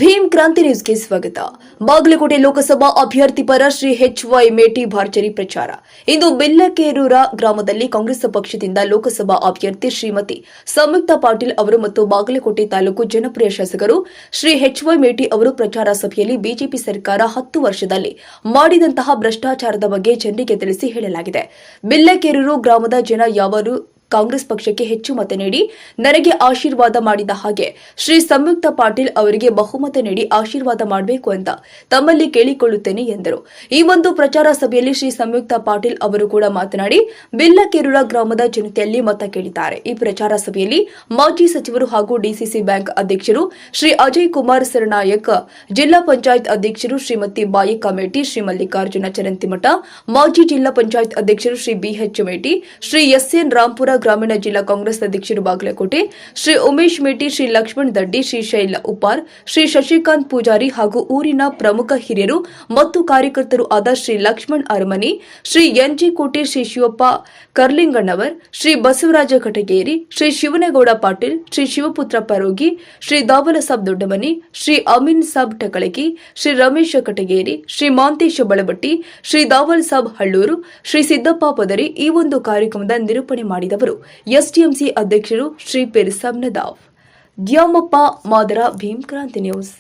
ಭೀಮ್ ಕ್ರಾಂತಿ ನ್ಯೂಸ್ಗೆ ಸ್ವಾಗತ. ಬಾಗಲಕೋಟೆ ಲೋಕಸಭಾ ಅಭ್ಯರ್ಥಿ ಪರ ಶ್ರೀ ಎಚ್.ವೈ. ಮೇಟಿ ಭರ್ಜರಿ ಪ್ರಚಾರ. ಇಂದು ಬಿಲ್ಲಕೇರೂರ ಗ್ರಾಮದಲ್ಲಿ ಕಾಂಗ್ರೆಸ್ ಪಕ್ಷದಿಂದ ಲೋಕಸಭಾ ಅಭ್ಯರ್ಥಿ ಶ್ರೀಮತಿ ಸಂಯುಕ್ತಾ ಪಾಟೀಲ್ ಅವರು ಮತ್ತು ಬಾಗಲಕೋಟೆ ತಾಲೂಕು ಜನಪ್ರಿಯ ಶಾಸಕರು ಶ್ರೀ ಎಚ್.ವೈ. ಮೇಟಿ ಅವರು ಪ್ರಚಾರ ಸಭೆಯಲ್ಲಿ ಬಿಜೆಪಿ ಸರ್ಕಾರ 10 ವರ್ಷದಲ್ಲಿ ಮಾಡಿದಂತಹ ಭ್ರಷ್ಟಾಚಾರದ ಬಗ್ಗೆ ಜನರಿಗೆ ತಿಳಿಸಿ ಹೇಳಲಾಗಿದೆ. ಬಿಲ್ಲಕೇರೂರು ಗ್ರಾಮದ ಜನ ಯಾವರು ಕಾಂಗ್ರೆಸ್ ಪಕ್ಷಕ್ಕೆ ಹೆಚ್ಚು ಮತ ನೀಡಿ ನನಗೆ ಆಶೀರ್ವಾದ ಮಾಡಿದ ಹಾಗೆ ಶ್ರೀ ಸಂಯುಕ್ತಾ ಪಾಟೀಲ್ ಅವರಿಗೆ ಬಹುಮತ ನೀಡಿ ಆಶೀರ್ವಾದ ಮಾಡಬೇಕು ಅಂತ ತಮ್ಮಲ್ಲಿ ಕೇಳಿಕೊಳ್ಳುತ್ತೇನೆ ಎಂದರು. ಈ ಒಂದು ಪ್ರಚಾರ ಸಭೆಯಲ್ಲಿ ಶ್ರೀ ಸಂಯುಕ್ತಾ ಪಾಟೀಲ್ ಅವರು ಕೂಡ ಮಾತನಾಡಿ ಬಿಲ್ಲಕೇರೂರ ಗ್ರಾಮದ ಜನತೆಯಲ್ಲಿ ಮತ ಕೇಳಿದ್ದಾರೆ. ಈ ಪ್ರಚಾರ ಸಭೆಯಲ್ಲಿ ಮಾಜಿ ಸಚಿವರು ಹಾಗೂ ಡಿಸಿಸಿ ಬ್ಯಾಂಕ್ ಅಧ್ಯಕ್ಷರು ಶ್ರೀ ಅಜಯ್ ಕುಮಾರ್ ಸರ್ನಾಯಕ್, ಜಿಲ್ಲಾ ಪಂಚಾಯತ್ ಅಧ್ಯಕ್ಷರು ಶ್ರೀಮತಿ ಬಾಯಿಕಾ ಮೇಟಿ, ಶ್ರೀ ಮಲ್ಲಿಕಾರ್ಜುನ ಚರಂತಿಮಠ, ಮಾಜಿ ಜಿಲ್ಲಾ ಪಂಚಾಯತ್ ಅಧ್ಯಕ್ಷರು ಶ್ರೀ ಬಿಎಚ್ ಮೇಟಿ, ಶ್ರೀ ಎಸ್ಎನ್ ರಾಂಪುರ ಗ್ರಾಮೀಣ ಜಿಲ್ಲಾ ಕಾಂಗ್ರೆಸ್ ಅಧ್ಯಕ್ಷರು ಬಾಗಲಕೋಟೆ, ಶ್ರೀ ಉಮೇಶ್ ಮೇಟಿ, ಶ್ರೀ ಲಕ್ಷ್ಮಣ್ ದಡ್ಡಿ, ಶ್ರೀ ಶೈಲ ಉಪಾರ್, ಶ್ರೀ ಶಶಿಕಾಂತ್ ಪೂಜಾರಿ ಹಾಗೂ ಊರಿನ ಪ್ರಮುಖ ಹಿರಿಯರು ಮತ್ತು ಕಾರ್ಯಕರ್ತರು ಆದ ಶ್ರೀ ಲಕ್ಷ್ಮಣ್ ಅರಮನಿ, ಶ್ರೀ ಎನ್ಜಿ ಕೋಟೆ, ಶ್ರೀ ಶಿವಪ್ಪ ಕರ್ಲಿಂಗಣ್ಣವರ್, ಶ್ರೀ ಬಸವರಾಜ ಕಟಗೇರಿ, ಶ್ರೀ ಶಿವನಗೌಡ ಪಾಟೀಲ್, ಶ್ರೀ ಶಿವಪುತ್ರ ಪರೋಗಿ, ಶ್ರೀ ದಾವಲ ಸಾಬ್ ದೊಡ್ಡಮನಿ, ಶ್ರೀ ಅಮೀನ್ ಸಾಬ್ ಟಕಳಕಿ, ಶ್ರೀ ರಮೇಶ ಕಟಗೇರಿ, ಶ್ರೀ ಮಾಂತೇಶ ಬಳಬಟ್ಟಿ, ಶ್ರೀ ದಾವಲ್ ಸಾಬ್ ಹಳ್ಳೂರು, ಶ್ರೀ ಸಿದ್ದಪ್ಪ ಪದರಿ ಈ ಒಂದು ಕಾರ್ಯಕ್ರಮದ ನಿರೂಪಣೆ ಮಾಡಿದವರು ಎಸ್ಟಿಎಂಸಿ ಅಧ್ಯಕ್ಷರು ಶ್ರೀ ಪೆರಿಸಾಬ್ ನದಾವ್. ದ್ಯಾಮಪ್ಪ ಮಾದರ, ಭೀಮ್ ಕ್ರಾಂತಿ ನ್ಯೂಸ್.